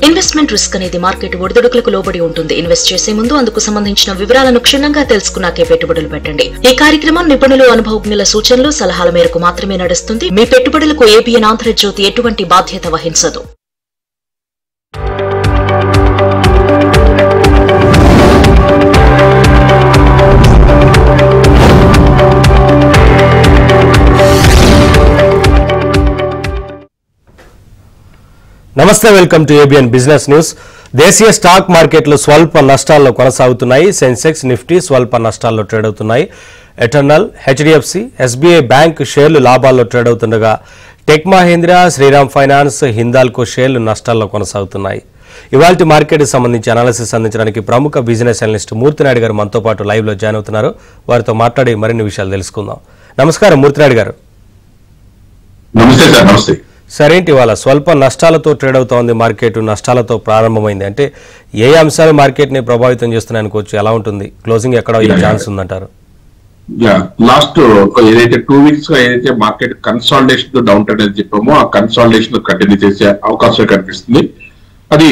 Investment risk అనేది market ఒడిదుడుకులకు లోబడి ఉంటుంది. ఇన్వెస్ట్ చేసే ముందు అందుకు సంబంధించిన వివరాలను క్షుణ్ణంగా తెలుసుకున్నాకే పెట్టుబడులు పెట్టండి. ఈ కార్యక్రమం నిపుణులు, అనుభవజ్ఞుల సూచనలు, సలహాల మేరకు మాత్రమే నడుస్తుంది. మీ పెట్టుబడులకు ఏబిఎన్ ఆంధ్రజ్యోతి ఎటువంటి బాధ్యత వహించదు. నమస్తే, welcome to ABN business news. దేశీయ స్టాక్ మార్కెట్లు స్వల్ప నష్టాల్లో కొనసాగుతున్నాయి. సెన్సెక్స్, నిఫ్టీ స్వల్ప నష్టాల్లో ట్రేడ్ అవుతున్నాయి. ఎటర్నల్, హెచ్డిఎఫ్సి, ఎస్బీఐ బ్యాంక్ షేర్లు లాభాల్లో ట్రేడ్ అవుతుండగా టెక్ మహీంద్ర, శ్రీరామ్ ఫైనాన్స్, హిందాల్కో షేర్లు నష్టాల్లో కొనసాగుతున్నాయి. ఇవాల్టి మార్కెట్కి సంబంధించి అనాలిసిస్ అందించడానికి ప్రముఖ బిజినెస్ అనలిస్ట్ మూర్తినాయుడు గారు మనతో పాటు లైవ్ లో జాయిన్ అవుతున్నారు. వారితో మాట్లాడి మరిన్ని విషయాలు తెలుసుకుందాం. నమస్కారం మూర్తినాయుడు గారు. నమస్తే. సరేంటి ఇవాళ స్వల్ప నష్టాలతో ట్రేడ్ అవుతోంది మార్కెట్, నష్టాలతో ప్రారంభమైంది. అంటే ఏ అంశాలు మార్కెట్ ని ప్రభావితం చేస్తున్నాయి అనుకోవచ్చు? ఎలా ఉంటుంది క్లోజింగ్, ఎక్కడ ఈ ఛాన్స్ ఉందంటారు? లాస్ట్ ఏదైతే 2 వీక్స్ గా ఏదైతే మార్కెట్ కన్సాలిడేషన్ డౌన్ ట్రెండ్ అని చెప్పామో ఆ కన్సాలిడేషన్ కంటిన్యూ చేసే అవకాశం కనిపిస్తుంది. అది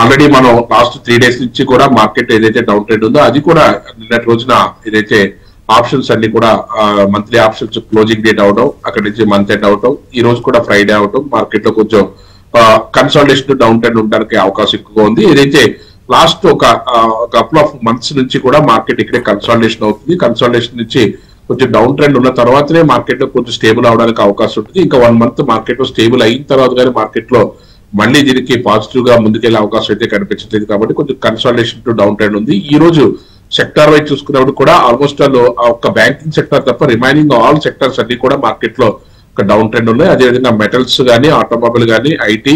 ఆల్రెడీ మనం లాస్ట్ 3 డేస్ నుంచి కూడా మార్కెట్ ఏదైతే డౌన్ ట్రెండ్ ఉందో అది కూడా నిన్నటి రోజున ఏదైతే ఆప్షన్స్ అన్ని కూడా మంత్లీ ఆప్షన్స్ క్లోజింగ్ డేట్ అవడం, అక్కడి నుంచి మంత్ ఎండ్ అవడం, ఈ రోజు కూడా ఫ్రైడే అవడం, మార్కెట్ లో కొంచెం కన్సాలిడేషన్ డౌన్ ట్రెండ్ ఉండడానికి అవకాశం ఎక్కువగా ఉంది. ఏదైతే లాస్ట్ ఒక కపుల్ ఆఫ్ మంత్స్ నుంచి కూడా మార్కెట్ ఇక్కడే కన్సాలిడేషన్ అవుతుంది. కన్సాలిడేషన్ నుంచి కొంచెం డౌన్ ట్రెండ్ ఉన్న తర్వాతనే మార్కెట్ లో కొంచెం స్టేబుల్ అవడానికి అవకాశం ఉంటుంది. ఇంకా 1 మంత్ మార్కెట్ లో స్టేబుల్ అయిన తర్వాత కానీ మార్కెట్ లో మళ్ళీ దీనికి పాజిటివ్ గా ముందుకెళ్లే అవకాశం అయితే కనిపించలేదు. కాబట్టి కొంచెం కన్సాలిడేషన్ టు డౌన్ ట్రెండ్ ఉంది. ఈ రోజు సెక్టార్ వైజ్ చూసుకున్నప్పుడు కూడా ఆల్మోస్ట్ ఒక బ్యాంకింగ్ సెక్టర్ తప్ప రిమైనింగ్ ఆల్ సెక్టర్స్ అన్ని కూడా మార్కెట్ లో ఒక డౌన్ ట్రెండ్ ఉన్నాయి. అదేవిధంగా మెటల్స్ కానీ, ఆటోమొబైల్ కానీ, ఐటీ,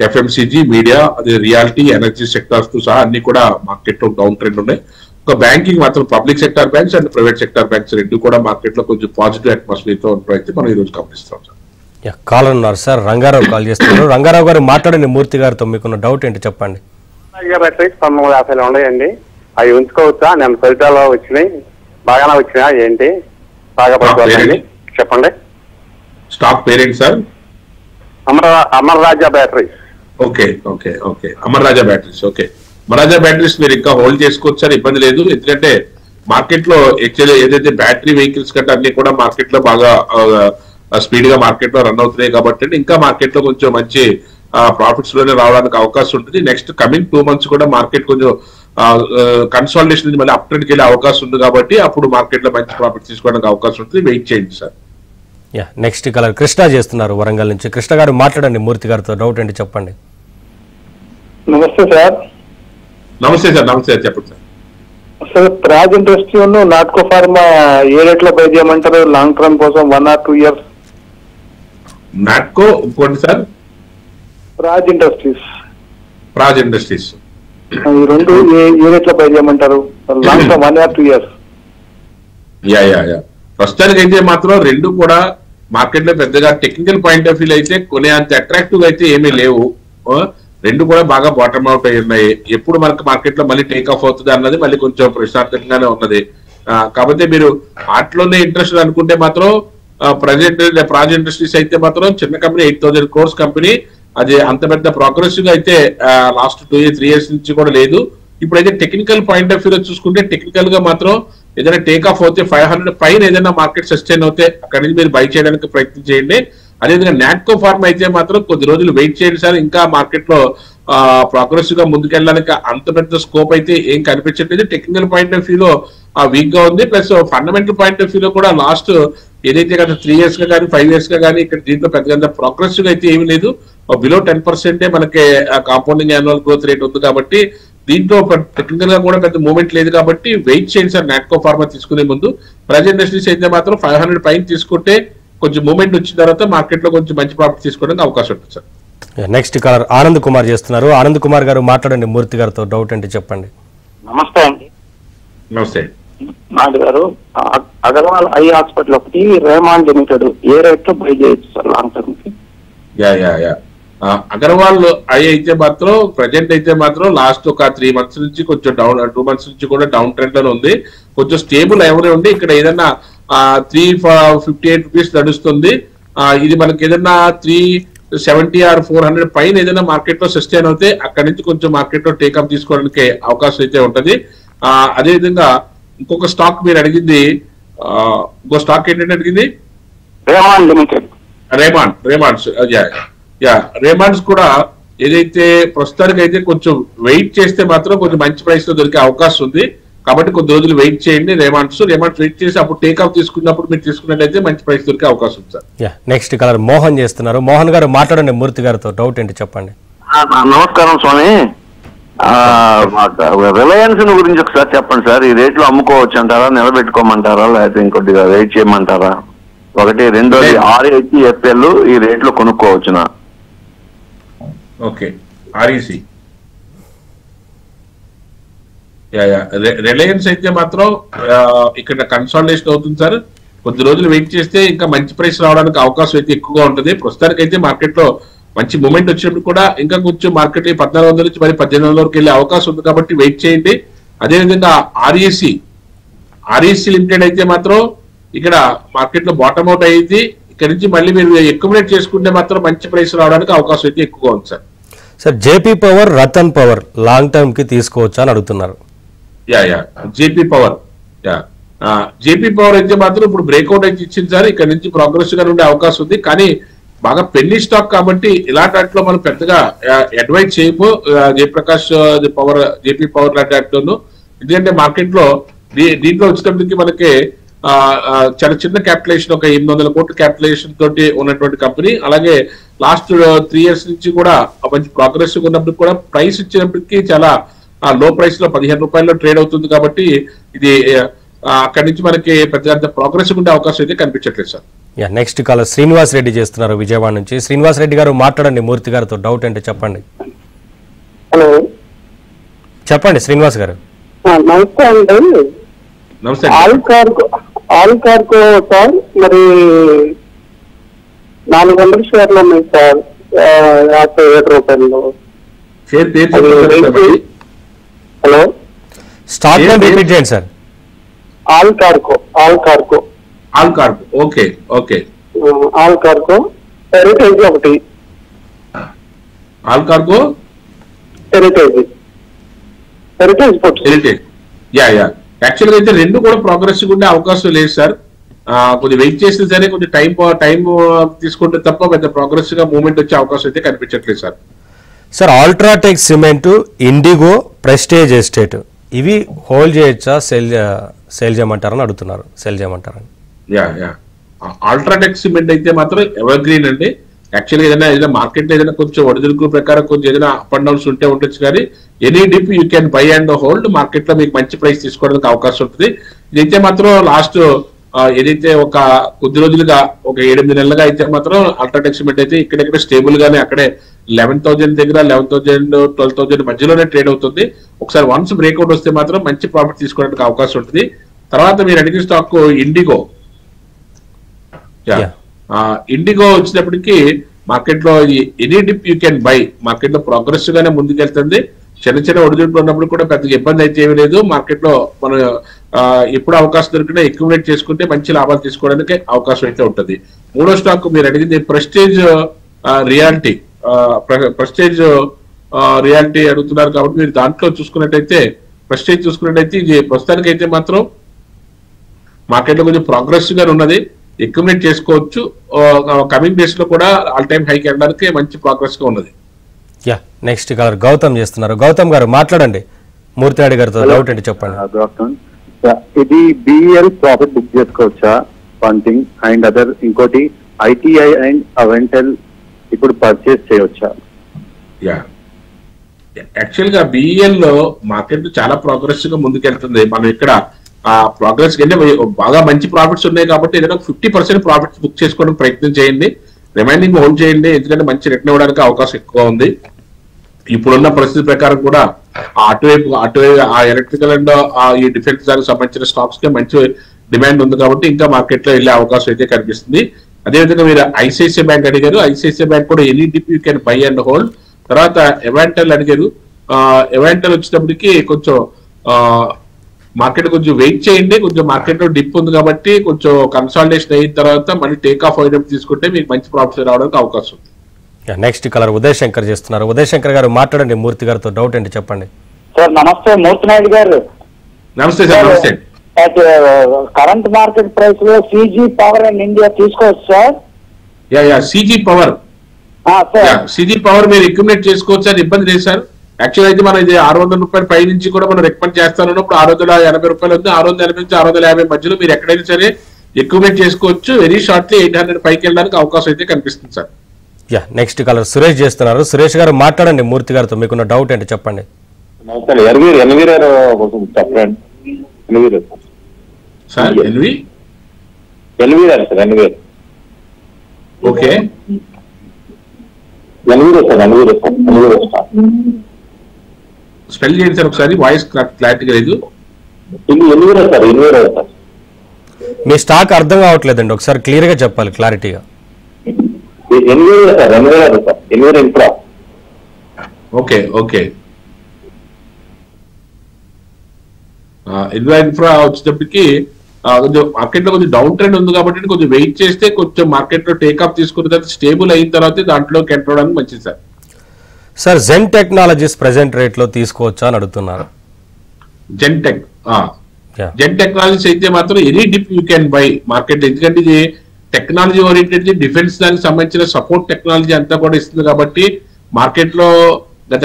ఎఫ్ఎంసీజీ, మీడియా, అదే రియాలిటీ, ఎనర్జీ సెక్టార్స్ తో సహా అన్ని కూడా మార్కెట్ లో డౌన్ ట్రెండ్ ఉన్నాయి. ఒక బ్యాంకింగ్ మాత్రం public sector banks and private sector banks రెండు కూడా మార్కెట్ లో కొంచెం పాజిటివ్ అట్మాస్ఫియర్ తో అయితే మనం ఈ రోజు గమనిస్తాం. సార్ కాల్ ఉన్నారు సార్, రంగారావు కాల్ చేస్తున్నారు. రంగారావు గారు మాట్లాడండి. మూర్తి గారితో మీకున్న డౌట్ ఏంటి చెప్పండి. 950 ఉన్నాయండి, అవి ఉంచుకోవచ్చా? నేను ఫలితాలు వచ్చినాయి, బాగానే వచ్చినా ఏంటి? బాగా పడుకోవాలండి, చెప్పండి. స్టాక్ పేరేంటి sir? Amar Raja batteries. Okay okay okay Amar Raja batteries. Okay, Amar Raja batteries మీరు ఇంకా హోల్డ్ చేసుకోవచ్చు సార్, ఇబ్బంది లేదు. ఎందుకంటే మార్కెట్ లో యాక్చువల్లీ ఏదైతే బ్యాటరీ వెహికల్స్ కంటే అన్ని కూడా మార్కెట్ లో బాగా స్పీడ్ గా మార్కెట్ లో రన్ అవుతున్నాయి కాబట్టి ఇంకా మార్కెట్ లో కొంచెం మంచి ప్రాఫిట్స్ లోనే రావడానికి అవకాశం ఉంటుంది. నెక్స్ట్ కమింగ్ 2 మంత్స్ కూడా మార్కెట్ కొంచెం కన్సాలిడేషన్ నుంచి మళ్ళీ అప్ ట్రెండ్కి వెళ్ళే అవకాశం ఉంది కాబట్టి అప్పుడు మార్కెట్ లో మంచి ప్రాఫిట్ తీసుకోవడానికి అవకాశం ఉంటుంది. వెయిట్ చేయండి సార్. నెక్స్ట్ కలర్ కృష్ణ చేస్తున్నారు వరంగల్ నుంచి. కృష్ణ గారు మాట్లాడండి, మూర్తి గారితో డౌట్ ఏంటి చెప్పండి. నమస్తే సార్. నమస్తే సార్. నమస్తే సార్, చెప్పండి sir. Sir Praj industry Natco pharma ఏ రేట్ లో బై చేయమంటారు లాంగ్ టర్మ్ కోసం 1 or 2 years? నాట్కో ఇంకోటి sir? Praj industries. Praj industries ఈ రెండు ఏ రేట్ లో బై చేయమంటారు లాంగ్ టర్మ్ 1 or 2 years? ప్రస్తుతానికి అయితే మాత్రం రెండు కూడా మార్కెట్ లో పెద్దగా టెక్నికల్ పాయింట్ ఆఫ్ వ్యూ అయితే కొనే అంత అట్రాక్టివ్ అయితే ఏమీ లేవు. రెండు కూడా బాగా బాటమ్ అవుట్ అయి ఉన్నాయి. ఎప్పుడు మనకు మార్కెట్ లో మళ్ళీ టేక్ ఆఫ్ అవుతుంది అన్నది మళ్ళీ కొంచెం ప్రశ్నార్థకంగానే ఉన్నది. కాబట్టి మీరు వాటిలోనే ఇంట్రెస్ట్ అనుకుంటే మాత్రం ప్రజెంట్ ప్రాజ్ ఇండస్ట్రీస్ అయితే మాత్రం చిన్న కంపెనీ, 8,000 crores కంపెనీ, అది అంత పెద్ద ప్రోగ్రెసివ్ గా అయితే లాస్ట్ 2-3 years నుంచి కూడా లేదు. ఇప్పుడైతే టెక్నికల్ పాయింట్ ఆఫ్ వ్యూ చూసుకుంటే టెక్నికల్ గా మాత్రం ఏదైనా టేక్ ఆఫ్ అవుతే 500 పైన ఏదైనా మార్కెట్ సస్టైన్ అవుతే అక్కడి నుంచి మీరు బై చేయడానికి ప్రయత్నం చేయండి. అదేవిధంగా నాట్కో ఫార్మ్ అయితే మాత్రం కొద్ది రోజులు వెయిట్ చేయండి సార్. ఇంకా మార్కెట్ లో ప్రోగ్రెసివ్ గా ముందుకెళ్ళడానికి అంత పెద్ద స్కోప్ అయితే ఏం కనిపించట్లేదు. టెక్నికల్ పాయింట్ ఆఫ్ వ్యూలో వీక్ గా ఉంది. ప్లస్ ఫండమెంటల్ పాయింట్ ఆఫ్ వ్యూలో కూడా లాస్ట్ ఏదైతే గత 3 years గా కానీ 5 years గా కానీ ఇక్కడ దీంట్లో పెద్ద ప్రోగ్రెసివ్ అయితే ఏమీ లేదు. బిలో 10% మనకి కాంపౌండింగ్ యాన్యువల్ గ్రోత్ రేట్ ఉంది కాబట్టి దీంట్లో టెక్నికల్ గా కూడా పెద్ద మూవ్మెంట్ లేదు. కాబట్టి వెయిట్ చేయండి సార్ నాట్కో ఫార్మా తీసుకునే ముందు. ప్రైజ్ ఇండస్ట్రీస్ అయితే మాత్రం 500 పైన తీసుకుంటే కొంచెం మూవ్మెంట్ వచ్చిన తర్వాత మార్కెట్ లో కొంచెం మంచి ప్రాఫిట్ తీసుకోవడానికి అవకాశం ఉంటుంది sir. Next caller Anand Kumar చేస్తున్నారు. ఆనంద్ కుమార్ గారు మాట్లాడండి, మూర్తి గారితో డౌట్ ఏంటి చెప్పండి. నమస్తే అండి. నమస్తే నాయుడు గారు. అగర్వాల్ ఐ హాస్పిటల్ ఒకటి రేమాండ్ లిమిటెడ్ ఏ రేట్ లో బై చేయొచ్చు సార్ లాంగ్ టర్మ్ కి? అగర్వాల్ ఐ అయితే మాత్రం ప్రజెంట్ అయితే మాత్రం లాస్ట్ ఒక 3 months నుంచి కొంచెం డౌన్, 2 months నుంచి కూడా డౌన్ ట్రెండ్ లో ఉంది. కొంచెం స్టేబుల్ ఎవరే ఉండి ఇక్కడ ఏదన్నా 358 rupees నడుస్తుంది. ఇది మనకి ఏదన్నా 70 or 400 పైన ఏదైనా మార్కెట్ లో సస్టైన్ అవుతే అక్కడి నుంచి కొంచెం మార్కెట్ లో టేకప్ తీసుకోవడానికి అవకాశం అయితే ఉంటది. అదేవిధంగా ఇంకొక స్టాక్ మీరు అడిగింది, ఇంకో స్టాక్ ఏంటంటే అడిగింది రేమాండ్స్ కూడా ఏదైతే ప్రస్తుతానికి అయితే కొంచెం వెయిట్ చేస్తే మాత్రం కొంచెం మంచి ప్రైస్ లో దొరికే అవకాశం ఉంది. కాబట్టి కొద్ది రోజులు వెయిట్ చేయండి. రేమాండ్స్ వెయిట్ చేసి అప్పుడు టేక్ ఆఫ్ తీసుకున్నప్పుడు మీరు తీసుకున్నట్టయితే మంచి ప్రైస్ దొరికే అవకాశం ఉంది సార్. నెక్స్ట్ కలర్ మోహన్ చేస్తున్నారు. మోహన్ గారు మాట్లాడండి మూర్తి గారితో, డౌట్ ఏంటి చెప్పండి. నమస్కారం స్వామి. రిలయన్స్ గురించి ఒకసారి చెప్పండి సార్. ఈ రేట్లో అమ్ముకోవచ్చు అంటారా, నిలబెట్టుకోమంటారా, లేకపోతే ఇంకొద్దిగా వెయిట్ చేయమంటారా? ఒకటి. రెండోది RECFL ఈ రేట్లో కొనుక్కోవచ్చునా? ఓకే, REC రిలయన్స్ అయితే మాత్రం ఇక్కడ కన్సాలిడేషన్ అవుతుంది సార్. కొద్ది రోజులు వెయిట్ చేస్తే ఇంకా మంచి ప్రైస్ రావడానికి అవకాశం అయితే ఎక్కువగా ఉంటుంది. ప్రస్తుతానికి అయితే మార్కెట్ లో మంచి మూమెంట్ వచ్చినప్పుడు కూడా ఇంకా కొంచెం మార్కెట్ 1400 నుంచి మరి 1800 వరకు వెళ్ళే అవకాశం ఉంది. కాబట్టి వెయిట్ చేయండి. అదేవిధంగా REC లిమిటెడ్ అయితే మాత్రం ఇక్కడ మార్కెట్ లో బాటమ్ అవుట్ అయ్యింది. ఇక్కడ నుంచి మళ్ళీ మీరు అక్యుములేట్ చేసుకుంటే మాత్రం మంచి ప్రైస్ రావడానికి అవకాశం అయితే ఎక్కువగా ఉంది sir. Sir JP power, Ratan power long term కి తీసుకోవచ్చా అని అడుగుతున్నారు. జేపీ పవర్ అయితే మాత్రం ఇప్పుడు బ్రేక్అవుట్ అయితే ఇచ్చింది సార్. ఇక్కడ నుంచి ప్రోగ్రెసివ్ గా ఉండే అవకాశం ఉంది. కానీ బాగా పెన్నీ స్టాక్ కాబట్టి ఇలాంటి వాటిలో మనం పెద్దగా అడ్వైజ్ చేయము. జయప్రకాష్ పవర్, జేపీ పవర్ లాంటి వాటిలోను. ఎందుకంటే మార్కెట్ లో దీంట్లో వచ్చినప్పటికీ మనకి చాలా చిన్న క్యాపిటలేషన్, ఒక 800 కోట్ల క్యాపిటలేషన్ తోటి ఉన్నటువంటి కంపెనీ. అలాగే లాస్ట్ 3 years నుంచి కూడా మంచి ప్రోగ్రెసివ్ ఉన్నప్పుడు కూడా ప్రైస్ ఇచ్చినప్పటికీ చాలా లో ప్రైస్ లో 15 రూపాయల్లో ట్రేడ్ అవుతుంది. కాబట్టి ఇది అక్కడి నుంచి మనకి పెద్ద ప్రోగ్రెసివ్ ఉండే అవకాశం అయితే కనిపించట్లేదు sir. Next call Srinivas Reddy చేస్తున్నారు విజయవాడ నుంచి. శ్రీనివాస్ రెడ్డి గారు మాట్లాడండి మూర్తి గారితో, డౌట్ ఏంటో చెప్పండి. హలో చెప్పండి శ్రీనివాస్ గారు. నమస్తే అండి. నమస్తే. ఆల్ కార్కో సార్, మరి 400 షేర్లు ఉన్నాయి సార్, 57 రూపాయలు. హలో, స్టాక్ నేమ్ రిపీట్ చేయండి sir. Allcargo okay okay. Allcargo heritage ఒకటి. ఆల్ కార్గో హెరిటేజ్ యాక్చువల్గా అయితే రెండు కూడా ప్రోగ్రెసివ్ ఉండే అవకాశం లేదు సార్. కొద్దిగా వెయిట్ చేస్తే సరే కొంచెం టైం తీసుకుంటే తప్ప పెద్ద ప్రోగ్రెసివ్ గా మూవ్మెంట్ వచ్చే అవకాశం అయితే కనిపించట్లేదు sir. Sir UltraTech cement, IndiGo, prestige estate ఇవి హోల్డ్ చేయొచ్చా, సేల్ చేయమంటారని అడుగుతున్నారు. సేల్ చేయమంటారని. అల్ట్రాటెక్ సిమెంట్ అయితే మాత్రం ఎవర్ గ్రీన్ అండి. యాక్చువల్గా ఏదైనా మార్కెట్ లో ఏదైనా కొంచెం ఒడిదుడుకు ప్రకారం కొంచెం ఏదైనా అప్ అండ్ డౌన్స్ ఉండొచ్చు. కానీ any dip you can buy and hold. Market లో మీకు మంచి ప్రైస్ తీసుకోవడానికి అవకాశం ఉంటుంది. ఇదైతే మాత్రం లాస్ట్ ఏదైతే ఒక కొద్ది రోజులుగా ఒక 8 నెలలుగా అయితే మాత్రం అల్ట్రాటెక్ సిమెంట్ అయితే ఇక్కడెక్కడ స్టేబుల్ గానే అక్కడే 11,000 దగ్గర 11,000 12,000 మధ్యలోనే ట్రేడ్ అవుతుంది. ఒకసారి వన్స్ బ్రేక్అవుట్ వస్తే మాత్రం మంచి ప్రాఫిట్ తీసుకోవడానికి అవకాశం ఉంటుంది. తర్వాత మీరు అడిగిన స్టాక్ ఇండిగో. ఇండిగో వచ్చినప్పటికీ మార్కెట్ లో any dip you can buy. Market లో ప్రోగ్రెసివ్ గానే ముందుకెళ్తుంది. చిన్న ఒడిదుడుకులు ఉన్నప్పుడు కూడా పెద్దగా ఇబ్బంది అయితే ఏమీ లేదు. మార్కెట్ లో మనం ఎప్పుడు అవకాశం దొరికినా అక్యుములేట్ చేసుకుంటే మంచి లాభాలు తీసుకోవడానికి అవకాశం అయితే ఉంటుంది. మూడో స్టాక్ మీరు అడిగింది ప్రెస్టేజ్ రియాలిటీ అడుగుతున్నారు. కాబట్టి మీరు దాంట్లో చూసుకున్నట్టయితే ఇది ప్రస్తుతానికి అయితే మాత్రం మార్కెట్ లో కొంచెం ప్రోగ్రెసివ్ గా ఉన్నది. అక్యుములేట్ చేసుకోవచ్చు. కమింగ్ డేస్ లో కూడా ఆల్ టైమ్ హైకి వెళ్ళడానికి మంచి ప్రోగ్రెస్ గా ఉన్నది. నెక్స్ట్ కలర్ గౌతమ్ చేస్తున్నారు. గౌతమ్ గారు మాట్లాడండి మూర్తి గారితో, డౌట్ ఏంటి చెప్పండి. ఇది BEL ప్రాఫిట్ బుక్ చేసుకోవచ్చా? One thing. అండ్ అదర్ ఇంకోటి ITI అండ్ అవెంటల్ ఇప్పుడు పర్చేస్ చేయవచ్చా? యాక్చువల్ గా BEL లో మార్కెట్ చాలా ప్రోగ్రెసివ్ గా ముందుకెళ్తుంది. మనం ఇక్కడ ప్రోగ్రెస్ కంటే బాగా మంచి ప్రాఫిట్స్ ఉన్నాయి. కాబట్టి ఏదైనా 50% ప్రాఫిట్స్ బుక్ చేసుకోవడానికి ప్రయత్నం చేయండి. రిమైనింగ్ హోల్డ్ చేయండి. ఎందుకంటే మంచి రిటర్న్ ఇవ్వడానికి అవకాశం ఎక్కువ ఉంది. ఇప్పుడున్న పరిస్థితి ప్రకారం కూడా అటువైపు ఆ ఎలక్ట్రికల్ అండ్ ఈ డిఫెన్స్ దానికి సంబంధించిన స్టాక్స్ కి మంచి డిమాండ్ ఉంది. కాబట్టి ఇంకా మార్కెట్ లో వెళ్ళే అవకాశం అయితే కనిపిస్తుంది. అదేవిధంగా మీరు ICICI బ్యాంక్ అడిగారు. ICICI బ్యాంక్ కూడా any dip you can buy and hold. తర్వాత ఎవాంటల్ అడిగారు. ఎవాంటల్ వచ్చినప్పటికీ కొంచెం మార్కెట్ కొంచెం వెయిట్ చేయండి. కొంచెం మార్కెట్ లో డిప్ ఉంది కాబట్టి కొంచెం కన్సాలిడేషన్ అయిన తర్వాత మళ్ళీ టేక్ ఆఫ్ అయినప్పుడు తీసుకుంటే మీకు మంచి ప్రాఫిట్స్ రావడానికి అవకాశం ఉంది. నెక్స్ట్ కలర్ ఉదయ్ శంకర్ చేస్తున్నారు. ఉదయ్ శంకర్ గారు మాట్లాడండి మూర్తి గారితో, డౌట్ ఏంటి చెప్పండి. సార్ నమస్తే మూర్తి నాయుడు గారు. నమస్తే సార్. నమస్తే. కరెంట్ మార్కెట్ ప్రైస్ లో CG పవర్ అండ్ ఇండియా తీసుకోవచ్చు sir? CG power CG power మీరు అక్యుములేట్ చేసుకోవచ్చు సార్, ఇబ్బంది లేదు సార్. యాక్చువల్ అయితే మనం ఇది 600 రూపాయల పై నుంచి కూడా మనం రికమెండ్ చేస్తానప్పుడు 680 రూపాయలు ఉంది. 680 నుంచి 650 మధ్యలో మీరు ఎక్కడైనా సరే అక్యుములేట్ చేసుకోవచ్చు. వెరీ షార్ట్లీ 800 పైకి వెళ్ళడానికి అవకాశం అయితే కనిపిస్తుంది సార్. నెక్స్ట్ కలర్ సురేష్ చేస్తున్నారు. సురేష్ గారు మాట్లాడండి మూర్తి గారితో, మీకున్న డౌట్ ఏంటి చెప్పండి. ఓకే, స్పెల్ చేయండి సార్ ఒకసారి, వాయిస్ క్లారిటీగా లేదు. మీ స్టాక్ అర్థం కావట్లేదండి, ఒకసారి క్లియర్ గా చెప్పాలి క్లారిటీగా. ఓకే ఓకే, ఇన్ఫ్రా వచ్చేటప్పటికి కొంచెం మార్కెట్ లో కొంచెం డౌన్ ట్రెండ్ ఉంది కాబట్టి కొంచెం వెయిట్ చేస్తే కొంచెం మార్కెట్ లో టేక్ ఆఫ్ తీసుకున్న తర్వాత స్టేబుల్ అయిన తర్వాత దాంట్లోకి ఎంటర్ అవడానికి మంచిది సార్. సార్ జెన్ టెక్నాలజీస్ ప్రెసెంట్ రేట్ లో తీసుకోవచ్చా అని అడుగుతున్నారు. జెన్ టెక్నాలజీస్ అయితే మాత్రం any dip you can buy market, ఎందుకంటే ఇది టెక్నాలజీ ఓరియంటెడ్ డిఫెన్స్ దానికి సంబంధించిన సపోర్ట్ టెక్నాలజీ అంతా కూడా ఇస్తుంది కాబట్టి మార్కెట్ లో గత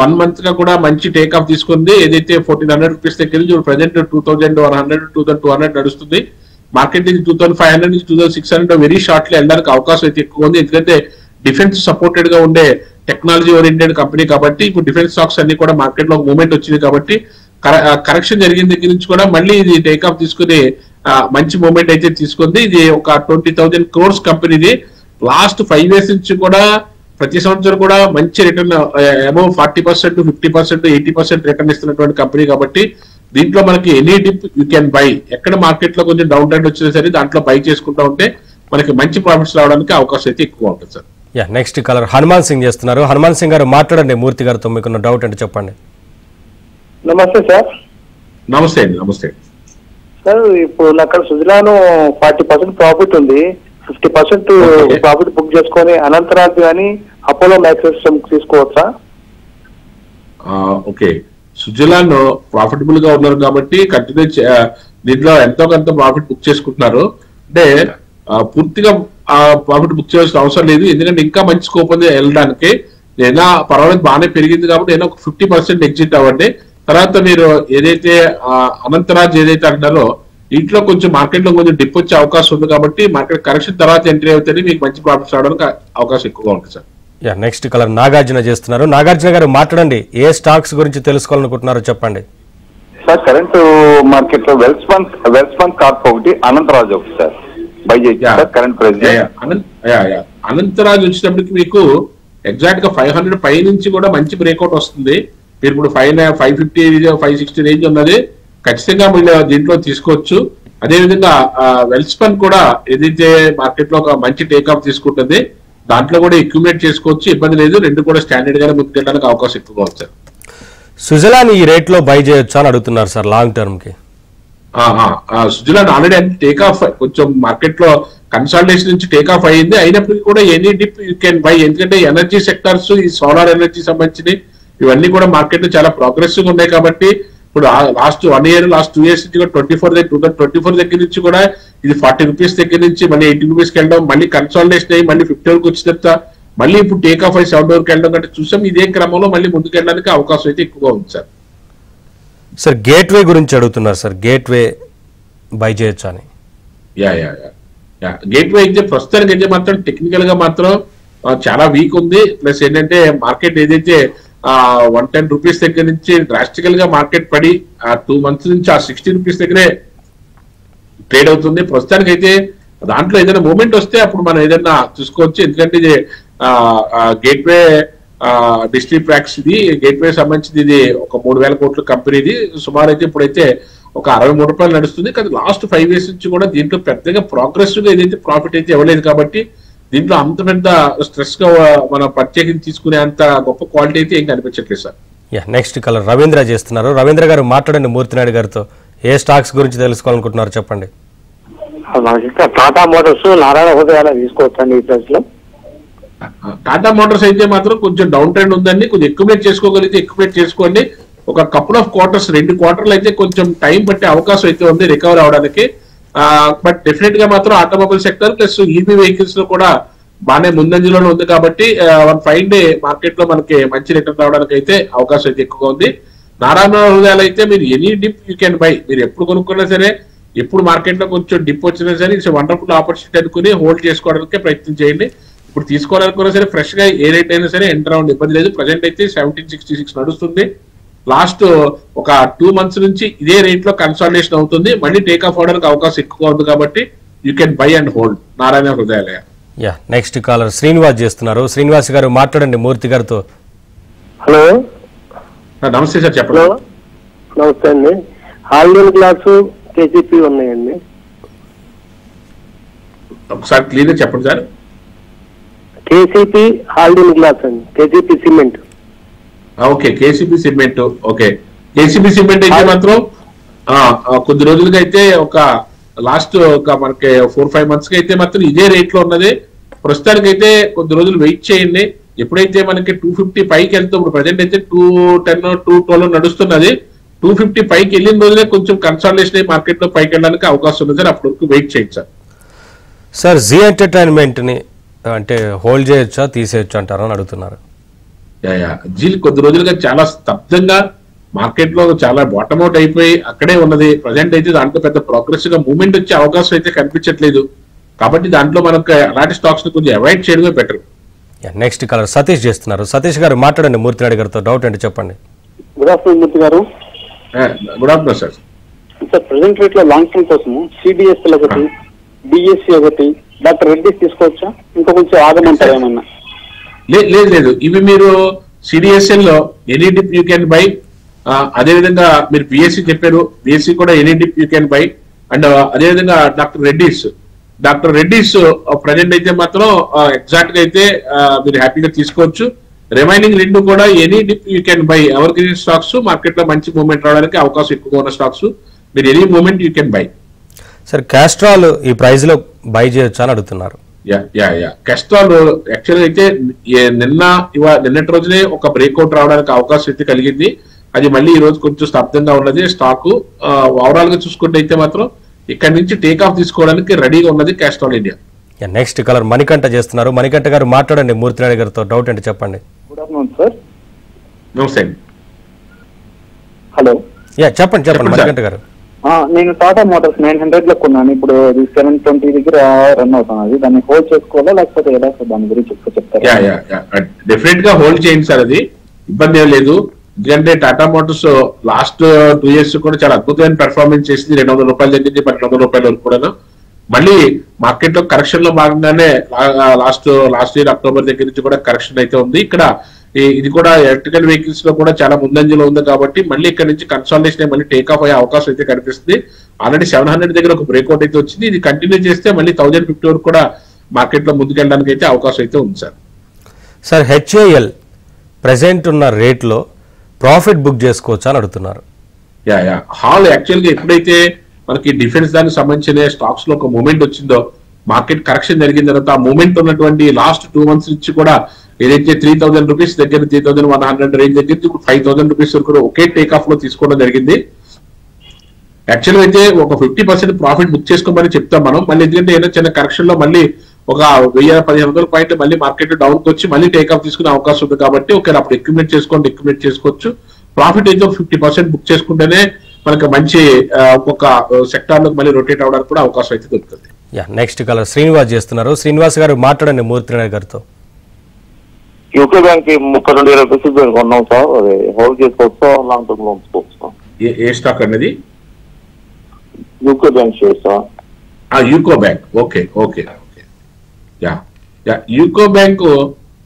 1 month గా కూడా మంచి టేక్ ఆఫ్ తీసుకుంది. ఏదైతే 1400 రూపీస్ దగ్గర నుంచి ప్రజెంట్ 2100 2200 నడుస్తుంది. మార్కెట్ నుంచి 2500 నుంచి 2600 వెరీ షార్ట్లీ వెళ్ళడానికి అవకాశం అయితే ఎక్కువ ఉంది, ఎందుకంటే డిఫెన్స్ సపోర్టెడ్ గా ఉండే టెక్నాలజీ ఓరియంటెడ్ కంపెనీ కాబట్టి ఇప్పుడు డిఫెన్స్ స్టాక్స్ అన్ని కూడా మార్కెట్ లో మూవ్మెంట్ వచ్చింది కాబట్టి కరెక్షన్ జరిగిన దగ్గర నుంచి కూడా మళ్ళీ ఇది టేక్ ఆఫ్ తీసుకుని మంచి మూవ్మెంట్ అయితే తీసుకుంది. ఇది ఒక 20,000 crores కంపెనీది. లాస్ట్ 5 years నుంచి కూడా ప్రతి సంవత్సరం కూడా మంచి రిటర్న్ అబౌవ్ 40%, 50%, 80% రిటర్న్ ఇస్తున్నటువంటి కంపెనీ కాబట్టి దీంట్లో మనకి any dip you can by. ఎక్కడ మార్కెట్ లో కొంచెం డౌన్ ట్రెండ్ వచ్చినా సరే దాంట్లో బై చేసుకుంటా ఉంటే మనకి మంచి ప్రాఫిట్స్ రావడానికి అవకాశం అయితే ఎక్కువ ఉంటుంది sir. Next colour Hanuman Singh చేస్తున్నారు. హనుమాన్ సింగ్ గారు మాట్లాడండి మూర్తి గారితో, మీకున్న డౌట్ అంటే చెప్పండి. నమస్తే సార్. నమస్తే అండి. నమస్తే సార్, ఇప్పుడు అక్కడ సుజలాను 40% ప్రాఫిట్ ఉంది, 50% ప్రాఫిట్ బుక్ చేసుకొని అనంతరాజ్ కానీ అపోలో మ్యాక్స్ తీసుకోవచ్చా? ఓకే, సుజలాన్ ప్రాఫిటబుల్ గా ఉన్నారు కాబట్టి కంటిన్యూ దీంట్లో ఎంతో కొంత ప్రాఫిట్ బుక్ చేసుకుంటున్నారు. అంటే పూర్తిగా ప్రాఫిట్ బుక్ చేయాల్సిన అవసరం లేదు, ఎందుకంటే ఇంకా మంచి స్కోప్ ఉంది వెళ్ళడానికి. ఏదైనా పర్వాలేదు బాగానే పెరిగింది కాబట్టి ఏదైనా ఒక 50% ఎగ్జిట్ అవ్వండి. తర్వాత మీరు ఏదైతే అనంతరాజ్ ఏదైతే అంటారో ఇంట్లో కొంచెం మార్కెట్ లో కొంచెం డిప్ వచ్చే అవకాశం ఉంది కాబట్టి మార్కెట్ కరెక్షన్ తర్వాత ఎంట్రీ అవుతుంది, మీకు మంచి ప్రాఫిట్స్ రావడానికి అవకాశం ఎక్కువగా ఉంటుంది సార్. నెక్స్ట్ కలర్ నాగార్జున చేస్తున్నారు. నాగార్జున గారు మాట్లాడండి, ఏ స్టాక్స్ గురించి తెలుసుకోవాలనుకుంటున్నారో చెప్పండి. సార్ కరెంట్ మార్కెట్ లో వెల్స్ ఫండ్ కార్ప్ ఒకటి, అనంతరాజ్ ఒకటి సార్ బై చేయాలి కరెంట్ ప్రైస్. అనంతరాజ్ వచ్చినప్పటికి మీకు ఎగ్జాక్ట్ గా 500 పై నుంచి కూడా మంచి బ్రేక్అవుట్ వస్తుంది. మీరు ఇప్పుడు 550 560 రేంజ్ ఉన్నది, ఖచ్చితంగా మీరు దీంట్లో తీసుకోవచ్చు. అదేవిధంగా వెల్స్ ఫండ్ కూడా ఏదైతే మార్కెట్ లో ఒక మంచి టేక్ ఆఫ్ తీసుకుంటుంది, దాంట్లో కూడా అక్యుములేట్ చేసుకోవచ్చు, ఇబ్బంది లేదు. రెండు కూడా స్టాండర్డ్ గానే ముందుకెళ్ళడానికి అవకాశం ఎక్కువగా ఉంది సార్. సుజలాన్ ఈ రేట్ లో బై చేయొచ్చా అని అడుగుతున్నారు సార్ లాంగ్ టర్మ్ కి. సుజలాన్ ఆల్రెడీ టేక్ ఆఫ్ కొంచెం మార్కెట్ లో కన్సాలిడేషన్ నుంచి టేక్ ఆఫ్ అయ్యింది. అయినప్పటికీ కూడా any dip you can by, ఎందుకంటే ఎనర్జీ సెక్టార్స్, ఈ సోలార్ ఎనర్జీ సంబంధించి ఇవన్నీ కూడా మార్కెట్ లో చాలా ప్రోగ్రెసివ్ ఉన్నాయి కాబట్టి ఇప్పుడు లాస్ట్ 1 year లాస్ట్ 2 years నుంచి కూడా 2024 దగ్గర నుంచి కూడా ఇది 40 రూపీస్ దగ్గర నుంచి మళ్ళీ 80 రూపీస్కి వెళ్ళడం, మళ్ళీ కన్సాలిడేషన్ అయ్యి మళ్ళీ 50 వరకు వచ్చిన తర్వాత మళ్ళీ ఇప్పుడు టేక్ ఆఫ్ అయ్యి 70 వరకు వెళ్ళడం కంటే చూసాం. ఇదే క్రమంలో మళ్ళీ ముందుకు వెళ్ళడానికి అవకాశం అయితే ఎక్కువగా ఉంది సార్. సార్ గేట్వే గురించి అడుగుతున్నారు సార్, గేట్వే బై చేయొచ్చా అని. గేట్వే అయితే ప్రస్తుతానికి అయితే మాత్రం టెక్నికల్ గా మాత్రం చాలా వీక్ ఉంది. ప్లస్ ఏంటంటే మార్కెట్ ఏదైతే 110 రూపీస్ దగ్గర నుంచి డ్రాస్టికల్ గా మార్కెట్ పడి 2 months నుంచి 60 రూపీస్ దగ్గరే ట్రేడ్ అవుతుంది. ప్రస్తుతానికి అయితే దాంట్లో ఏదైనా మూమెంట్ వస్తే అప్పుడు మనం ఏదైనా చూసుకోవచ్చు, ఎందుకంటే ఇది గేట్వే డిస్ట్రిక్ట్ ట్రాక్స్, ఇది గేట్వే సంబంధించింది, ఇది ఒక 3,000 కోట్ల కంపెనీది. సుమారు అయితే ఇప్పుడైతే ఒక 63 రూపాయలు నడుస్తుంది. కానీ లాస్ట్ 5 years నుంచి కూడా దీంట్లో పెద్దగా ప్రోగ్రెసివ్ గా ఏదైతే ప్రాఫిట్ అయితే ఇవ్వలేదు కాబట్టి దీంట్లో అంత పెద్ద స్ట్రెస్ గా మనం ప్రత్యేకించి తీసుకునే అంత గొప్ప క్వాలిటీ అయితే ఏం కనిపించట్లేదు సార్. నెక్స్ట్ కలర్ రవీంద్ర చేస్తున్నారు. రవీంద్ర గారు మాట్లాడండి మూర్తినాయుడు గారితో, ఏ స్టాక్స్ గురించి తెలుసుకోవాలనుకుంటున్నారు చెప్పండి. టాటా మోటార్స్, నారాయణ హృదయాల తీసుకోవచ్చండి ఈ ప్రైస్ లో? టాటా మోటార్స్ అయితే మాత్రం కొంచెం డౌన్ ట్రెండ్ ఉందండి. కొంచెం ఎక్యుమిలేట్ చేసుకోగలిగితే ఎక్యుమిలేట్ చేసుకోండి. ఒక కపుల్ ఆఫ్ క్వార్టర్స్ 2 క్వార్టర్లు అయితే కొంచెం టైం పట్టే అవకాశం అయితే ఉంది రికవర్ అవడానికి. బట్ డెఫినెట్ గా మాత్రం automobile sector plus EV vehicles లో కూడా బాగానే ముందంజలోనే ఉంది కాబట్టి 5 డే మార్కెట్ లో మనకి మంచి రిటర్న్ రావడానికి అయితే అవకాశం అయితే ఎక్కువగా ఉంది. నారాయణ హృదయాలు అయితే మీరు any dip you can by. మీరు ఎప్పుడు కొనుక్కున్నా సరే, ఎప్పుడు మార్కెట్ లో కొంచెం డిప్ వచ్చినా సరే ఇట్స్ వండర్ఫుల్ ఆపర్చునిటీ అనుకుని హోల్డ్ చేసుకోవడానికి ప్రయత్నం చేయండి. ఇప్పుడు తీసుకోవాలనుకున్నా సరే ఫ్రెష్ గా ఏ రేట్ అయినా సరే ఎంటర్ అవ్వండి, ఇబ్బంది లేదు. ప్రజెంట్ అయితే 1766 నడుస్తుంది. లాస్ట్ ఒక 2 months నుంచి ఇదే రేట్ లో కన్సాలిడేషన్ అవుతుంది. మళ్ళీ టేక్ ఆఫ్ అవడానికి అవకాశం ఎక్కువగా ఉంది కాబట్టి you can buy and hold Narayana Hrudayalaya. Next caller Srinivas చేస్తున్నారు. శ్రీనివాస్ గారు మాట్లాడండి మూర్తి గారితో. హలో, నమస్తే సార్, చెప్పండి. నమస్తే అండి. హాల్డెన్ గ్లాసు కేజీపీ ఉన్నాయండి. ఒకసారి క్లియర్ గా చెప్పండి సార్. కేసీపీ హాల్డెన్ గ్లాస్ అండి, KGP cement. Okay, KCB cement. Okay, KCB cement అయితే మాత్రం కొద్ది రోజులుగా అయితే ఒక లాస్ట్ ఒక మనకి 4-5 months కి అయితే మాత్రం ఇదే రేట్ లో ఉన్నది. ప్రస్తుతానికి అయితే కొద్ది రోజులు వెయిట్ చేయండి. ఎప్పుడైతే మనకి 250 పైకి వెళ్తాం, ఇప్పుడు ప్రజెంట్ అయితే 210 212 నడుస్తున్నది. 250 పైకి వెళ్ళిన రోజులే కొంచెం కన్సాలిడేషన్ అయ్యి మార్కెట్ లో పైకి వెళ్ళడానికి అవకాశం ఉంది సార్. అప్పటి వరకు వెయిట్ చేయండి సార్. సార్, జీ ఎంటర్టైన్మెంట్ ని అంటే హోల్డ్ చేయొచ్చా తీసేయచ్చు అంటారా అని అడుగుతున్నారు. జీ కొద్ది రోజులుగా చాలా స్తబ్దంగా మార్కెట్ లో చాలా బాటమ్ అవుట్ అయిపోయి అక్కడే ఉన్నది. ప్రజెంట్ అయితే దాంట్లో పెద్ద ప్రోగ్రెసివ్ గా మూవ్మెంట్ వచ్చే అవకాశం అయితే కనిపించట్లేదు. కాబట్టి దాంట్లో మనకు అలాంటి స్టాక్స్ ని కొంచెం అవాయిడ్ చేయడమే బెటర్. నెక్స్ట్ కాలర్ సతీష్ చేస్తున్నారు. సతీష్ గారు మాట్లాడండి మూర్తినాయుడు గారితో. డౌట్ ఏంటి చెప్పండి. గుడ్ ఆఫ్టర్నూన్ మూర్తి గారు. Good afternoon sir. Sir, present rate లో లాంగ్ టర్మ్ కోసము సిడిఎస్ఎల్ ఒకటి, బిఎస్సి ఒకటి, డాక్టర్ రెడ్డిస్ తీసుకోవచ్చా? ఇంకా కొంచెం ఆగమంటారు ఏమన్నా? లేదు, ఇవి మీరు సిడిఎస్ఎల్ లో any dip you can by. అదేవిధంగా మీరు బిఎస్సి చెప్పారు, బిఎస్సి కూడా any dip you can buy. And అదేవిధంగా డాక్టర్ రెడ్డిస్ ప్రజెంట్ అయితే మాత్రం ఎగ్జాక్ట్ గా అయితే మీరు హ్యాపీగా తీసుకోవచ్చు. రిమైనింగ్ 2 కూడా any dip you can by. Ever green stocks, market లో మంచి మూవ్మెంట్ రావడానికి అవకాశం ఎక్కువగా ఉన్న స్టాక్స్. మీరు any movement you can by. Sir, Castrol ఈ ప్రైస్ లో బై చేయొచ్చా అని అడుగుతున్నారు. కెస్ట్రాల్ యాక్చువల్ అయితే నిన్నటి రోజునే ఒక బ్రేక్అవుట్ రావడానికి అవకాశం అయితే కలిగింది. అది మళ్ళీ ఈ రోజు కొంచెం స్తబ్దంగా ఉన్నది స్టాక్. ఓవరాల్ గా చూసుకుంటే అయితే మాత్రం ఇక్కడ నుంచి టేక్ ఆఫ్ తీసుకోవడానికి రెడీగా ఉన్నది Castrol India. Next colour Manikanta చేస్తున్నారు. మణికంఠ గారు మాట్లాడండి మూర్తినాయుడు గారితో. డౌట్ ఏంటి చెప్పండి. Good afternoon sir. నమస్తే. హలో, చెప్పండి మణికంఠ గారు. నేను టాటా మోటార్స్ 900 లో కొన్నాను. ఇప్పుడు 720 దగ్గర రన్ అవుతున్నది. దాన్ని హోల్డ్ చేసుకోవాలా లేకపోతే ఎలా సార్? దాని గురించి చెప్తారా? డెఫినెట్ గా హోల్డ్ చేయండి సార్, అది ఇబ్బంది ఏం లేదు. ఎందుకంటే టాటా మోటార్స్ లాస్ట్ 2 years కూడా చాలా అద్భుతమైన పెర్ఫార్మెన్స్ చేసింది. 200 రూపాయల దగ్గర నుంచి 1200 రూపాయల వరకు కూడా. మళ్ళీ మార్కెట్ లో కరెక్షన్ లో భాగంగానే లాస్ట్ ఇయర్ అక్టోబర్ దగ్గర నుంచి కూడా కరెక్షన్ అయితే ఉంది. ఇక్కడ ఇది కూడా ఎలక్ట్రికల్ వెహికల్స్ లో కూడా చాలా ముందంజలో ఉంది కాబట్టి మళ్ళీ ఇక్కడ నుంచి కన్సాలిడేషన్ మళ్ళీ టేక్ ఆఫ్ అయ్యే అవకాశం అయితే కనిపిస్తుంది. ఆల్రెడీ 700 దగ్గర ఒక బ్రేక్అవుట్ అయితే వచ్చింది. ఇది కంటిన్యూ చేస్తే మళ్ళీ 1050 వరకు కూడా మార్కెట్ లో ముందుకెళ్ళడానికి అయితే అవకాశం అయితే ఉంది సార్. సార్, హెచ్ఏఎల్ ప్రెసెంట్ ఉన్న రేట్ లో ప్రాఫిట్ బుక్ చేసుకోవచ్చా అని అడుగుతున్నారు. హాల్ యాక్చువల్ గా ఎప్పుడైతే మనకి డిఫెన్స్ దానికి సంబంధించిన స్టాక్స్ లో ఒక మూమెంట్ వచ్చిందో, మార్కెట్ కరెక్షన్ జరిగిన తర్వాత ఆ మూమెంట్ ఉన్నటువంటి లాస్ట్ 2 months నుంచి కూడా ఏదైతే 3000 రూపీస్ దగ్గర 3100 రేంజ్ దగ్గర 5000 రూపీస్ వరకు ఒకే టేక్ ఆఫ్ లో తీసుకోవడం జరిగింది. యాక్చువల్ అయితే ఒక 50% ప్రాఫిట్ బుక్ చేసుకోమని చెప్తాం మనం. మళ్ళీ ఎందుకంటే ఏదైనా చిన్న కరెక్షన్ లో మళ్ళీ ఒక 1000-1500 పాయింట్ మళ్ళీ మార్కెట్ డౌన్ కి వచ్చి మళ్ళీ టేక్ ఆఫ్ తీసుకునే అవకాశం ఉంది కాబట్టి ఒకవేళ అప్పుడు ఎక్యుమిలేట్ చేసుకోవచ్చు. ప్రాఫిట్ అయితే 50% బుక్ చేసుకుంటేనే మనకు మంచి ఒక్కొక్క సెక్టార్ లో మళ్ళీ రొటేట్ అవడానికి కూడా అవకాశం అయితే దొరుకుతుంది. నెక్స్ట్ కలర్ శ్రీనివాస్ చేస్తున్నారు. శ్రీనివాస్ గారు మాట్లాడండి మూర్తినాయుడు గారితో. యూకే బ్యాంక్ 32 రూపీస్ కొన్నాం సార్, అది హోల్డ్ చేసుకోవచ్చా లాంగ్ టర్మ్ లో ఉంచుకోవచ్చా? ఏ స్టాక్ అనేది? UK bank share sir. UCO bank. Okay. UCO bank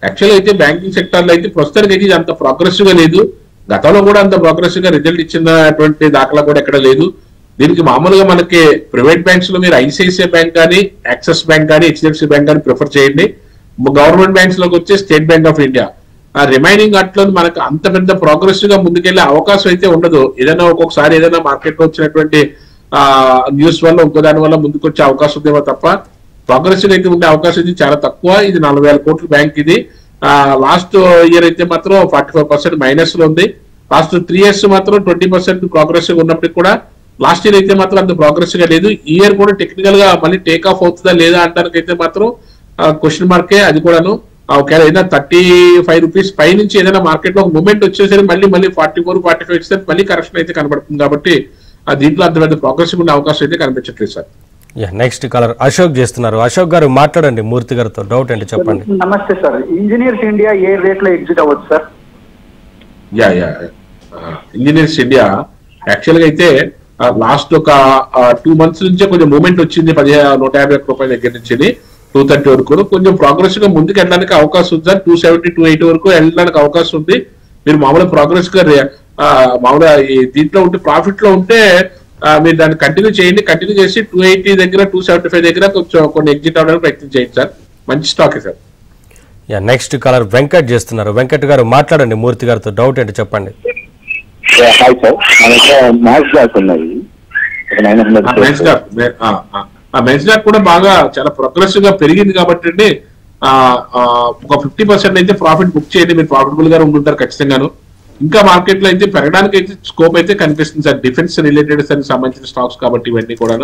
actual అయితే బ్యాంకింగ్ సెక్టర్ లో అయితే ప్రస్తుతానికి అయితే అంత ప్రోగ్రెసివ్ గా లేదు. గతంలో కూడా అంత ప్రోగ్రెసివ్ గా రిజల్ట్ ఇచ్చినటువంటి దాఖలా కూడా ఎక్కడ లేదు. దీనికి మామూలుగా మనకి ప్రైవేట్ బ్యాంక్స్ లో మీరు ఐసిఐసిఐ బ్యాంక్ కానీ, యాక్సిస్ బ్యాంక్ కానీ, హెచ్డిఎఫ్సి బ్యాంక్ కానీ ప్రిఫర్ చేయండి. గవర్నమెంట్ బ్యాంక్స్ లోకి వచ్చే state bank of India. Remaining అట్లో మనకు అంత పెద్ద ప్రోగ్రెసివ్ గా ముందుకెళ్లే అవకాశం అయితే ఉండదు. ఏదైనా ఒక్కొక్కసారి ఏదైనా మార్కెట్ లో వచ్చినటువంటి న్యూస్ వల్ల ఇంకో దాని వల్ల ముందుకు వచ్చే అవకాశం ఉందేమో తప్ప ప్రోగ్రెసివ్ అయితే ఉండే అవకాశం ఇది చాలా తక్కువ. ఇది 40,000 కోట్ల బ్యాంక్ ఇది. లాస్ట్ ఇయర్ అయితే మాత్రం 44% మైనస్ లో ఉంది. లాస్ట్ 3 years మాత్రం 20% ప్రోగ్రెసివ్ ఉన్నప్పటికీ కూడా లాస్ట్ ఇయర్ అయితే మాత్రం అంత ప్రోగ్రెసివ్ గా లేదు. ఈ ఇయర్ కూడా టెక్నికల్ గా మళ్ళీ టేక్ ఆఫ్ అవుతుందా లేదా అంటానికి అయితే మాత్రం క్వశ్చన్ మార్కే. అది కూడాను ఒకవేళ ఏదైనా 35 రూపీస్ పై నుంచి ఏదైనా మార్కెట్ లో ఒక మూమెంట్ వచ్చేసరికి మళ్ళీ 44-45 వచ్చేసరికి మళ్ళీ కరెక్షన్ అయితే కనబడుతుంది. కాబట్టి దీంట్లో అంత పెద్ద ప్రోగ్రెసివ్ ఉండే అవకాశం అయితే కనిపించట్లేదు సార్. నెక్స్ట్ కాలర్ అశోక్ చేస్తున్నారు. అశోక్ గారు మాట్లాడండి మూర్తి గారితో. డౌట్ ఏంటి చెప్పండి. నమస్తే సార్. ఇంజనీర్స్ ఇండియా ఏ రేట్ లో ఎగ్జిట్ అవ్వచ్చు సార్? ఇంజనీర్స్ ఇండియా యాక్చువల్ గా అయితే లాస్ట్ ఒక 2 months నుంచే కొంచెం మూమెంట్ వచ్చింది. 150 రూపాయల దగ్గర నుంచి 230 వరకు కొంచెం ప్రోగ్రెసివ్ గా ముందుకు వెళ్ళడానికి అవకాశం ఉంది సార్. 270-280 వరకు వెళ్ళడానికి అవకాశం ఉంది. మీరు మామూలుగా ప్రోగ్రెస్ గా మామూలుగా దీంట్లో ఉంటే ప్రాఫిట్ లో ఉంటే మీరు దాన్ని కంటిన్యూ చేయండి. కంటిన్యూ చేసి 280 దగ్గర 275 దగ్గర కొంచెం కొన్ని ఎగ్జిట్ అవడానికి ప్రయత్నం చేయండి సార్. మంచి stock sir. Next caller Venkat చేస్తున్నారు. వెంకట్ గారు మాట్లాడండి మూర్తి గారితో. డౌట్ ఏంటి చెప్పండి. హాయ్ సార్, మన దగ్గర మ్యాక్స్ డాక్ ఉన్నాయి. మెన్స్ డాక్ కూడా బాగా చాలా ప్రోగ్రెసివ్ గా పెరిగింది కాబట్టి అండి ఒక 50% అయితే ప్రాఫిట్ బుక్ చేయండి. మీరు ప్రాఫిటబుల్ గా ఉంటుంటారు ఖచ్చితంగాను. ఇంకా మార్కెట్ లో అయితే పెరగడానికి అయితే స్కోప్ అయితే కనిపిస్తుంది సార్. డిఫెన్స్ రిలేటెడ్ సంబంధించిన స్టాక్స్ కాబట్టి ఇవన్నీ కూడా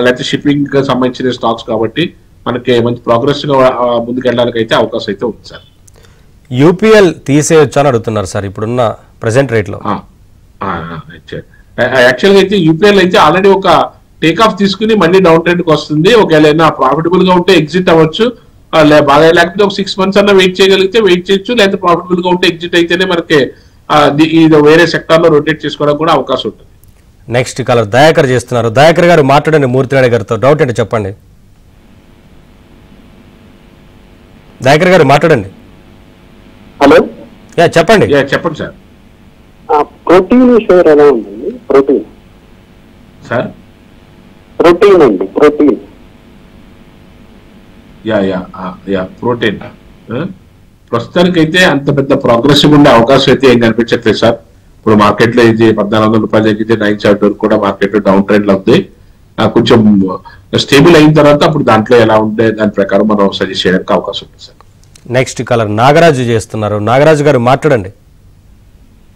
లేకపోతే షిప్పింగ్ కి సంబంధించిన స్టాక్స్ కాబట్టి మనకి మంచి ప్రోగ్రెస్ గా ముందుకు వెళ్ళడానికి అయితే అవకాశం అయితే ఉంది సార్. యూపీఎల్ తీసేయొచ్చు అని అడుగుతున్నారు సార్ ఇప్పుడున్న ప్రెసెంట్ రేట్ లో. యాక్చువల్ గా అయితే యూపీఎల్ అయితే ఆల్రెడీ ఒక టేక్ ఆఫ్ తీసుకుని మళ్ళీ డౌన్ ట్రెండ్ కి వస్తుంది. ఒకవేళ ప్రాఫిటబుల్ గా ఉంటే ఎగ్జిట్ అవ్వచ్చు. బాగా లేకపోతే ఒక 6 months అన్న వెయిట్ చేయగలిగితే వెయిట్ చేయొచ్చు. లేకపోతే ప్రాఫిటబుల్ గా ఉంటే ఎగ్జిట్ అయితేనే మనకి ఇది వేరే సెక్టార్ లో రొటేట్ చేసుకోవడానికి కూడా అవకాశం ఉంటుంది. నెక్స్ట్ కాలర్ దయాకర్ చేస్తున్నారు. దయాకర్ గారు మాట్లాడండి మూర్తినాయుడు గారితో. డౌట్ ఏంటి చెప్పండి. దయాకర్ గారు మాట్లాడండి. హలో, చెప్పండి. చెప్పండి సార్. ప్రోటీన్ షేర్ ఎలా ఉందండి? ప్రోటీన్ సార్ ప్రోటీన్ అండి, ప్రోటీన్ ప్రోటీన్ ప్రస్తుతానికి అయితే అంత పెద్ద ప్రోగ్రెసివ్ ఉండే అవకాశం అయితే ఏం కనిపించట్లేదు సార్. ఇప్పుడు మార్కెట్ లో ఇది 1,400 రూపాయల దగ్గర 970 వరకు కూడా మార్కెట్ లో డౌన్ ట్రెండ్ లో ఉంది. కొంచెం స్టేబుల్ అయిన తర్వాత అప్పుడు దాంట్లో ఎలా ఉంటే దాని ప్రకారం మనం సజెస్ట్ చేయడానికి అవకాశం ఉంది సార్. నెక్స్ట్ కాలర్ నాగరాజు చేస్తున్నారు. నాగరాజు గారు మాట్లాడండి.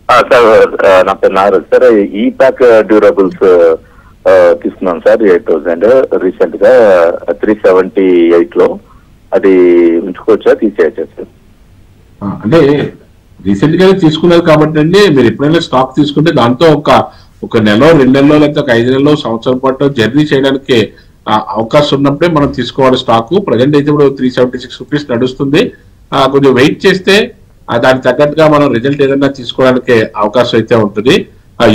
సార్ నా పేరు నాగరాజు సార్. ఈ ప్యాక్ డ్యూరబుల్స్ తీసుకున్నాను సార్ 8,000 రీసెంట్ గా 378 లో. అది ఉంచుకోవచ్చా తీసేయచ్చా సార్? అంటే రీసెంట్ గా తీసుకున్నారు కాబట్టి అండి మీరు ఎప్పుడైనా స్టాక్ తీసుకుంటే దాంతో ఒక నెల 2 నెలలో లేకపోతే ఒక 5 నెలలో సంవత్సరం పాటు జర్నీ చేయడానికి అవకాశం ఉన్నప్పుడే మనం తీసుకోవాలి స్టాక్. ప్రజెంట్ అయితే ఇప్పుడు 376 రూపీస్ నడుస్తుంది. కొంచెం వెయిట్ చేస్తే దానికి తగ్గట్టుగా మనం రిజల్ట్ ఏదైనా తీసుకోవడానికి అవకాశం అయితే ఉంటుంది.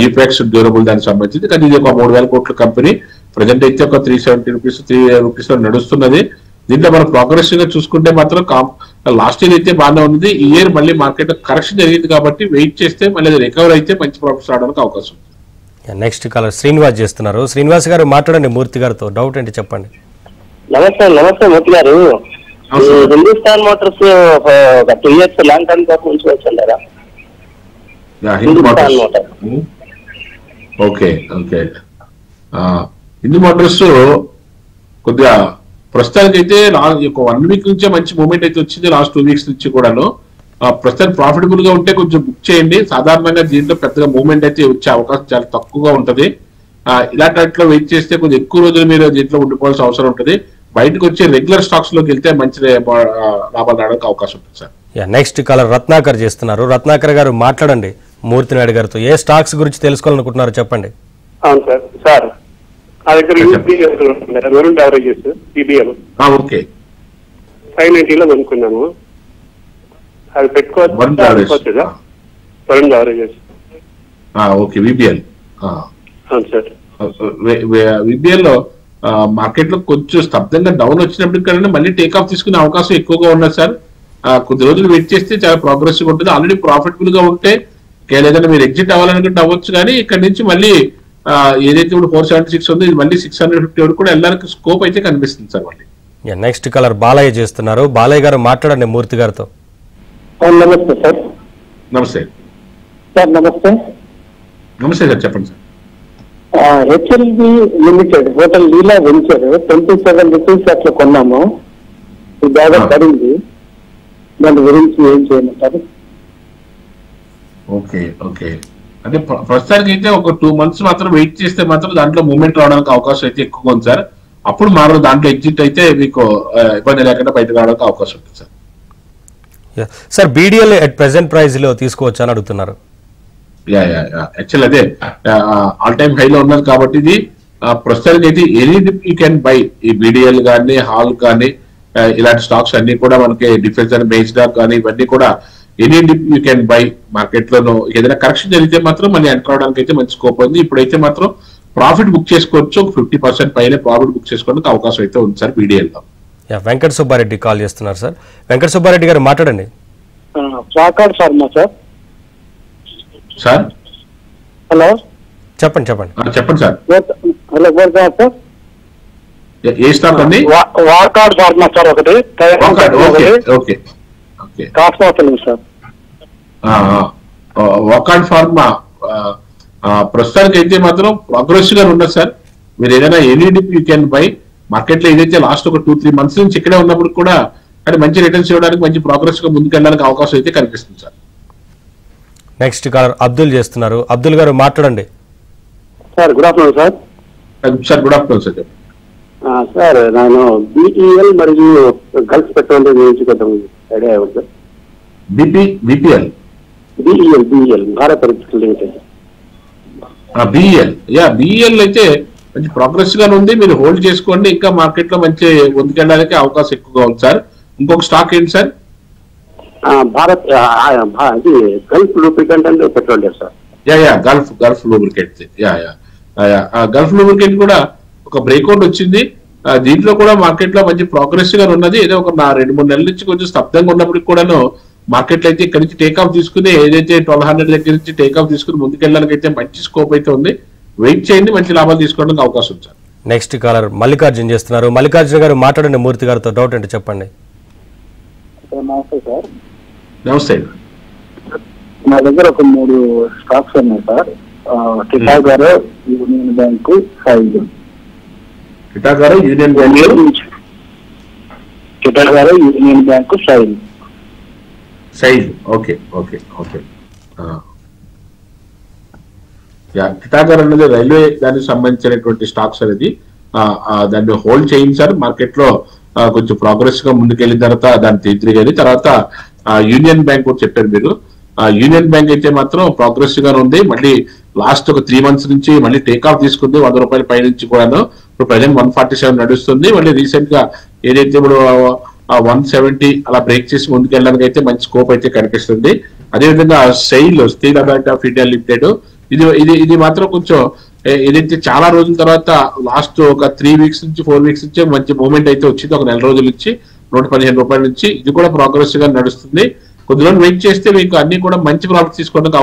యూపీఎక్స్ డ్యూరబుల్ దానికి సంబంధించింది. కానీ ఇది ఒక 3,000 కోట్ల కంపెనీ. ప్రజెంట్ అయితే ఒక 370 రూపీస్ 3 రూపీస్ లో నడుస్తున్నది. దీంట్లో మనం ప్రోగ్రెసివ్ గా చూసుకుంటే మాత్రం లాస్ట్ ఇయర్ అయితే బాగానే ఉంది. ఈ ఇయర్ మళ్ళీ మార్కెట్ కరెక్షన్ జరిగింది కాబట్టి వెయిట్ చేస్తే మళ్ళీ రికవర్ అయితే మంచి ప్రాఫిట్స్ రావడానికి అవకాశం ఉంది. నెక్స్ట్ కాలర్ శ్రీనివాస్ చేస్తున్నారు. శ్రీనివాస్ గారు మాట్లాడండి మూర్తి గారితో. డౌట్ ఏంటి చెప్పండి. నమస్తే మూర్తి గారు. హిందుస్థాన్ మోటార్స్ ఒక 2 years లాంగ్ టర్మ్ కోసం ఉంచుకోవచ్చంటారా? ఓకే హిందూ మోటార్స్ కొద్దిగా ప్రస్తుతానికి అయితే ఒక 1 week నుంచే మంచి మూమెంట్ అయితే వచ్చింది. లాస్ట్ 2 weeks నుంచి కూడాను ప్రస్తుతానికి ప్రాఫిటబుల్ గా ఉంటే కొంచెం బుక్ చేయండి. సాధారణంగా దీంట్లో పెద్దగా మూవ్మెంట్ అయితే వచ్చే అవకాశం చాలా తక్కువగా ఉంటుంది. ఇలాంటిలో వెయిట్ చేస్తే కొంచెం ఎక్కువ రోజులు మీరు దీంట్లో ఉండిపోవాల్సిన అవసరం ఉంటుంది. బయటకు వచ్చే రెగ్యులర్ స్టాక్స్ లోకి వెళ్తే మంచి లాభాలు రావడానికి అవకాశం ఉంటుంది సార్. నెక్స్ట్ కాలర్ రత్నాకర్ చేస్తున్నారు. రత్నాకర్ గారు మాట్లాడండి మూర్తి నాయుడు గారితో. ఏ స్టాక్స్ గురించి తెలుసుకోవాలనుకుంటున్నారో చెప్పండి. అవును సార్ నా దగ్గర వరుణ్ యావరేజెస్ PBL ఓకే 590 లో కొనుక్కున్నాము. అది పెట్టుకోవచ్చు. Varun averages okay VBL. అవును సార్. VBL లో మార్కెట్ లో కొంచెం స్తబ్దంగా డౌన్ వచ్చినప్పటికీ మళ్ళీ టేక్ ఆఫ్ తీసుకునే అవకాశం ఎక్కువగా ఉన్నది సార్. కొద్ది రోజులు వెయిట్ చేస్తే చాలా ప్రోగ్రెసివ్ ఉంటుంది. ఆల్రెడీ ప్రాఫిటబుల్ గా ఉంటే ఏదైనా మీరు ఎగ్జిట్ అవ్వాలనుకుంటే అవ్వచ్చు. కానీ ఇక్కడ నుంచి మళ్ళీ ఏదైతే ఇప్పుడు 476 ఉందో ఇది మళ్ళీ 650 వరకు కూడా వెళ్ళడానికి స్కోప్ అయితే కనిపిస్తుంది సార్. మళ్ళీ నెక్స్ట్ కలర్ బాలయ్య చేస్తున్నారు. బాలయ్య గారు మాట్లాడండి మూర్తి గారితో. నమస్తే సార్. నమస్తే సార్. నమస్తే సార్. చెప్పండి సార్. హెచ్ఎల్బి లిమిటెడ్ హోటల్ లీలా వెంచర్ 27 రూపీస్ అట్లా కొన్నాము. ఇది బాగా పడింది. దాని గురించి ఏం చేయమంటారు? ఓకే ఓకే అంటే ప్రస్తుతానికి అయితే ఒక 2 months మాత్రం వెయిట్ చేస్తే మాత్రం దాంట్లో మూవ్మెంట్ రావడానికి అవకాశం అయితే ఎక్కువ ఉంది సార్. అప్పుడు మాత్రం దాంట్లో ఎగ్జిట్ అయితే మీకు ఇబ్బంది లేకుండా బయటకు రావడానికి అవకాశం ఉంటుంది sir. Sir BDL at present price లో తీసుకోవచ్చు అని అడుగుతున్నారు. యాక్చువల్ అదే ఆల్ టైమ్ హైలో ఉన్నది కాబట్టి ఇది ప్రస్తుతానికి అయితే any dip you can by. ఈ బీడీఎల్ కానీ హాల్ కానీ ఇలాంటి స్టాక్స్ అన్ని కూడా మనకి డిఫెన్స్ అండ్ బేస్డ్ కానీ ఇవన్నీ కూడా any dip you can buy. Market లోను ఏదైనా కరెక్షన్ జరిగితే మాత్రం మళ్ళీ ఎంటర్ అవడానికి అయితే మంచి స్కోప్ ఉంది. ఇప్పుడైతే మాత్రం ప్రాఫిట్ బుక్ చేసుకోవచ్చు. 50% పైన ప్రాఫిట్ బుక్ చేసుకోవడానికి అవకాశం అయితే ఉంది సార్ బీడీఎల్ లో. వెంకట సుబ్బారెడ్డి కాల్ చేస్తున్నారు సార్. వెంకట సుబ్బారెడ్డి గారు మాట్లాడండి. Wockhardt pharma sir. Sir hello చెప్పండి చెప్పండి సార్. Hello sir. ఏ స్టాక్ అండి? వాకార్డ్ ఫార్మా సార్ ఒకటి. సార్ వాకార్డ్ ఫార్మా ప్రస్తుతానికి అయితే మాత్రం ప్రోగ్రెసివ్ గా ఉన్నది సార్. మీరు ఏదైనా any dip you can buy. Market లో ఏదైతే లాస్ట్ ఒక 2-3 months నుంచి ఇక్కడే ఉన్నప్పుడు కూడా అంటే మంచి రిటర్న్స్ ఇవ్వడానికి మంచి ప్రోగ్రెస్ గా ముందుకు వెళ్ళడానికి అవకాశం అయితే కనిపిస్తుంది సార్. నెక్స్ట్ కాలర్ అబ్దుల్ చేస్తున్నారు. అబ్దుల్ గారు మాట్లాడండి. Sir good afternoon sir. Sir good afternoon sir. Sir నేను బిఈఎల్ మరియు గల్ఫ్ పెట్రోల్ గురించి కొంచెం ఐడియా ఇవ్వండి sir. BPL BEL Bharat electrical limited. BEL అయితే మంచి ప్రోగ్రెస్ గా ఉంది. మీరు హోల్డ్ చేసుకోండి. ఇంకా మార్కెట్ లో మంచి ముందుకెళ్ళడానికి అవకాశం ఎక్కువగా ఉంది సార్. ఇంకొక స్టాక్ ఏంటి sir? Bharat Gulf lubricant and petroleum sir. Gulf lubricant. Gulf lubricant కూడా ఒక బ్రేక్అవుట్ వచ్చింది. దీంట్లో కూడా మార్కెట్ లో మంచి ప్రోగ్రెస్ గా ఉన్నది. ఏదో ఒక 2-3 నెలల నుంచి కొంచెం స్తబ్దంగా ఉన్నప్పటికి కూడాను మార్కెట్ లో అయితే ఇక్కడ నుంచి టేక్ఆఫ్ తీసుకుని ఏదైతే 1200 దగ్గర నుంచి టేక్ఆఫ్ తీసుకుని ముందుకెళ్ళడానికి అయితే మంచి స్కోప్ అయితే ఉంది. వెయిట్ చేయండి. మంచి లాభాలు తీసుకోవడానికి అవకాశం ఉంది సార్. నెక్స్ట్ కాలర్ మల్లికార్జున్ చేస్తున్నారు. మల్లికార్జున గారు మాట్లాడండి. మూర్తి గారితో డౌట్ అంటే చెప్పండి. నమస్తే సార్. నమస్తే. నా దగ్గర ఒక 3 స్టాక్స్ ఉన్నాయి sir. Titagarh, union bank, size. Titagarh, union bank, size. Okay. Titagarh అనేది రైల్వే దానికి సంబంధించినటువంటి స్టాక్స్ అనేది దాన్ని హోల్డ్ చేయండి సార్. మార్కెట్ లో కొంచెం ప్రోగ్రెస్ గా ముందుకెళ్ళిన తర్వాత దాన్ని తిరిగి తర్వాత యూనియన్ బ్యాంక్ కూడా చెప్పారు మీరు. యూనియన్ బ్యాంక్ అయితే మాత్రం ప్రోగ్రెసివ్ గా ఉంది. మళ్ళీ లాస్ట్ ఒక 3 months నుంచి మళ్ళీ టేక్ ఆఫ్ తీసుకుంది. 100 రూపాయల పై నుంచి కూడాను. ఇప్పుడు ప్రజెంట్ 147 నడుస్తుంది. మళ్ళీ రీసెంట్ గా ఏదైతే ఇప్పుడు 170 అలా బ్రేక్ చేసి ముందుకెళ్ళడానికి అయితే మంచి స్కోప్ అయితే కనిపిస్తుంది. అదేవిధంగా steel authority of India limited ఇది మాత్రం కొంచెం ఏదైతే చాలా రోజుల తర్వాత లాస్ట్ ఒక 3 weeks నుంచి 4 weeks నుంచి మంచి మూవ్మెంట్ అయితే వచ్చింది. ఒక 1 రోజుల నుంచి 115 రూపాయల నుంచి ఇది కూడా ప్రోగ్రెసివ్ గా నడుస్తుంది. కొద్ది రోజులు వెయిట్ చేస్తే మీకు అన్ని కూడా మంచి ప్రాఫిట్ తీసుకోవడానికి